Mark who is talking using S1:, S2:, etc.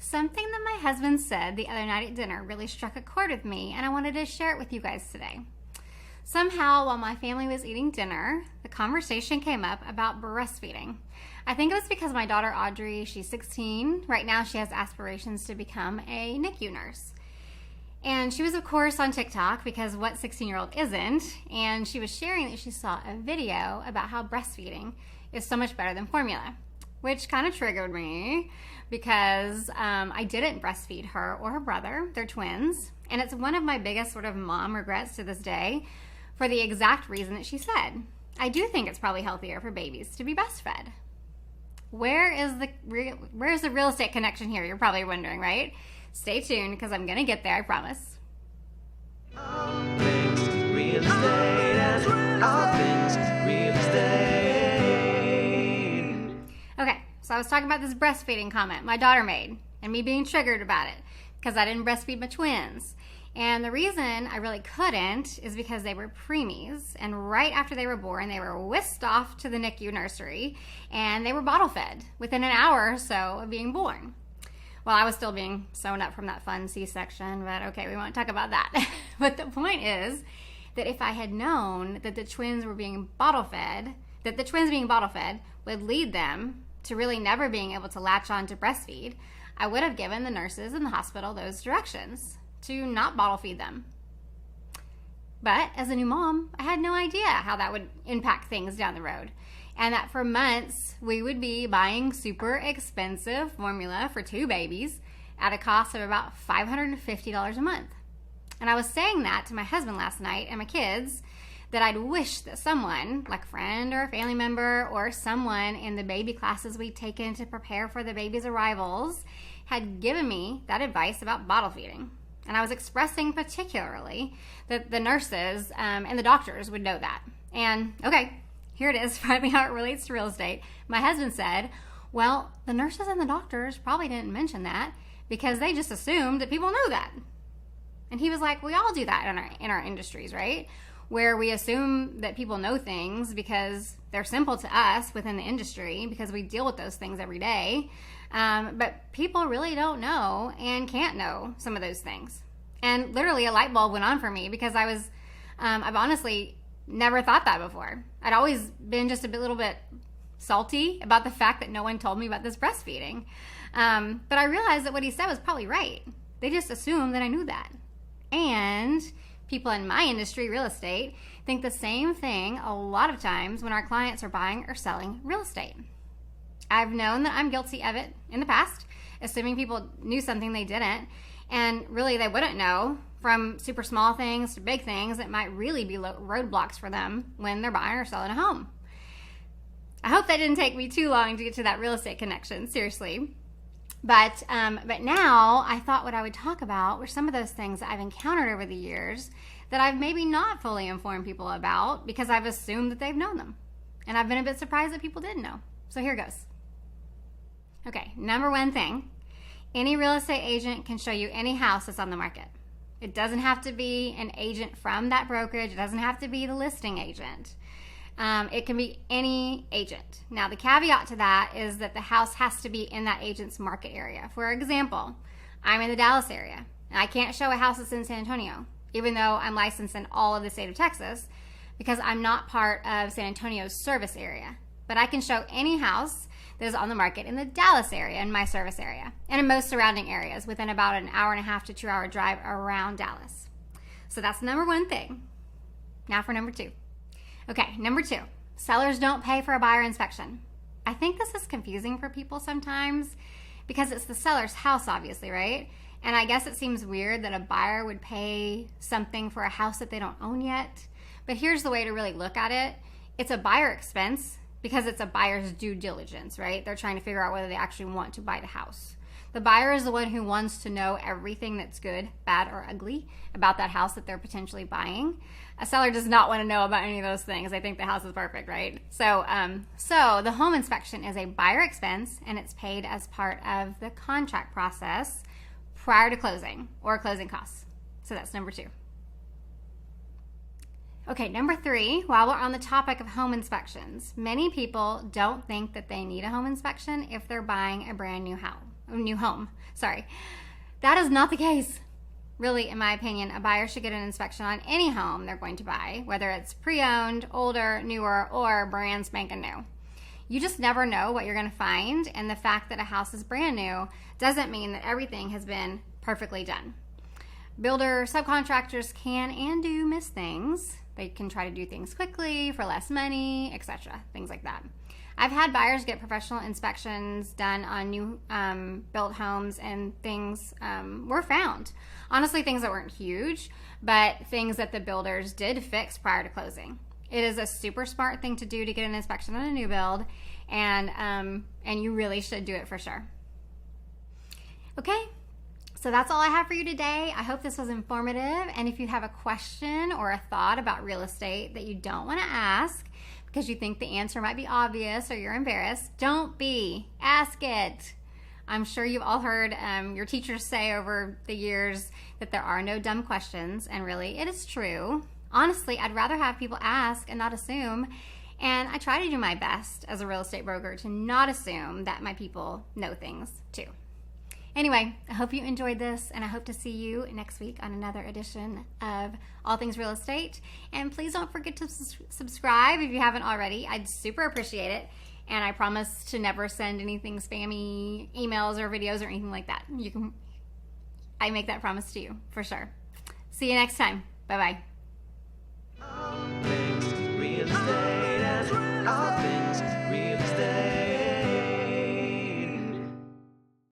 S1: Something that my husband said the other night at dinner really struck a chord with me, and I wanted to share it with you guys today. Somehow, while my family was eating dinner, the conversation came up about breastfeeding. I think it was because my daughter Audrey, she's 16. Right now she has aspirations to become a NICU nurse. And she was, of course, on TikTok, because what 16-year-old isn't? And she was sharing that she saw a video about how breastfeeding is so much better than formula, which kind of triggered me because I didn't breastfeed her or her brother. They're twins. And it's one of my biggest sort of mom regrets to this day for the exact reason that she said. I do think it's probably healthier for babies to be breastfed. Where's the real estate connection here? You're probably wondering, right? Stay tuned because I'm going to get there, I promise.
S2: All things real estate and all things real estate.
S1: Okay, so I was talking about this breastfeeding comment my daughter made and me being triggered about it because I didn't breastfeed my twins. And the reason I really couldn't is because they were preemies, and right after they were born, they were whisked off to the NICU nursery, and they were bottle fed within an hour or so of being born. Well, I was still being sewn up from that fun C-section, but okay, we won't talk about that. But the point is that if I had known that the twins were being bottle fed, that the twins being bottle fed would lead them to really never being able to latch on to breastfeed, I would have given the nurses in the hospital those directions to not bottle feed them. But as a new mom, I had no idea how that would impact things down the road. And that for months, we would be buying super expensive formula for two babies at a cost of about $550 a month. And I was saying that to my husband last night and my kids, that I'd wish that someone, like a friend or a family member or someone in the baby classes we'd taken to prepare for the baby's arrivals, had given me that advice about bottle feeding. And I was expressing particularly that the nurses and the doctors would know that. And okay, here it is, finally how it relates to real estate. My husband said, well, the nurses and the doctors probably didn't mention that because they just assumed that people know that. And he was like, we all do that in our industries, right? Where we assume that people know things because they're simple to us within the industry because we deal with those things every day. But people really don't know and can't know some of those things. And literally a light bulb went on for me because I've honestly never thought that before. I'd always been just a little bit salty about the fact that no one told me about this breastfeeding. But I realized that what he said was probably right. They just assumed that I knew that. And people in my industry, real estate, think the same thing a lot of times when our clients are buying or selling real estate. I've known that I'm guilty of it in the past, assuming people knew something they didn't, and really they wouldn't know, from super small things to big things that might really be roadblocks for them when they're buying or selling a home. I hope that didn't take me too long to get to that real estate connection, seriously. But now I thought what I would talk about were some of those things that I've encountered over the years that I've maybe not fully informed people about because I've assumed that they've known them. And I've been a bit surprised that people didn't know. So here goes. Okay, number one thing, any real estate agent can show you any house that's on the market. It doesn't have to be an agent from that brokerage. It doesn't have to be the listing agent. It can be any agent. Now, the caveat to that is that the house has to be in that agent's market area. For example, I'm in the Dallas area, and I can't show a house that's in San Antonio, even though I'm licensed in all of the state of Texas, because I'm not part of San Antonio's service area. But I can show any house that is on the market in the Dallas area, in my service area, and in most surrounding areas within about an hour and a half to 2 hour drive around Dallas. So that's number one thing. Now for number two. Okay, number two, sellers don't pay for a buyer inspection. I think this is confusing for people sometimes because it's the seller's house, obviously, right? And I guess it seems weird that a buyer would pay something for a house that they don't own yet. But here's the way to really look at it. It's a buyer expense because it's a buyer's due diligence, right? They're trying to figure out whether they actually want to buy the house. The buyer is the one who wants to know everything that's good, bad, or ugly about that house that they're potentially buying. A seller does not want to know about any of those things. They think the house is perfect, right? So the home inspection is a buyer expense, and it's paid as part of the contract process prior to closing or closing costs. So that's number two. Okay, number three, while we're on the topic of home inspections, many people don't think that they need a home inspection if they're buying a brand new new home. Sorry. That is not the case. Really, in my opinion, a buyer should get an inspection on any home they're going to buy, whether it's pre-owned, older, newer, or brand spanking new. You just never know what you're going to find, and the fact that a house is brand new doesn't mean that everything has been perfectly done. Builder subcontractors can and do miss things. They can try to do things quickly for less money, etc., things like that. I've had buyers get professional inspections done on new built homes, and things were found. Honestly, things that weren't huge, but things that the builders did fix prior to closing. It is a super smart thing to do to get an inspection on a new build, and you really should do it for sure. Okay, so that's all I have for you today. I hope this was informative, and if you have a question or a thought about real estate that you don't want to ask because you think the answer might be obvious or you're embarrassed, don't be. Ask it. I'm sure you've all heard your teachers say over the years that there are no dumb questions, and really, it is true. Honestly, I'd rather have people ask and not assume, and I try to do my best as a real estate broker to not assume that my people know things too. Anyway, I hope you enjoyed this, and I hope to see you next week on another edition of All Things Real Estate. And please don't forget to subscribe if you haven't already. I'd super appreciate it. And I promise to never send anything spammy emails or videos or anything like that. I make that promise to you for sure. See you next time. Bye-bye.
S2: All things real estate and all things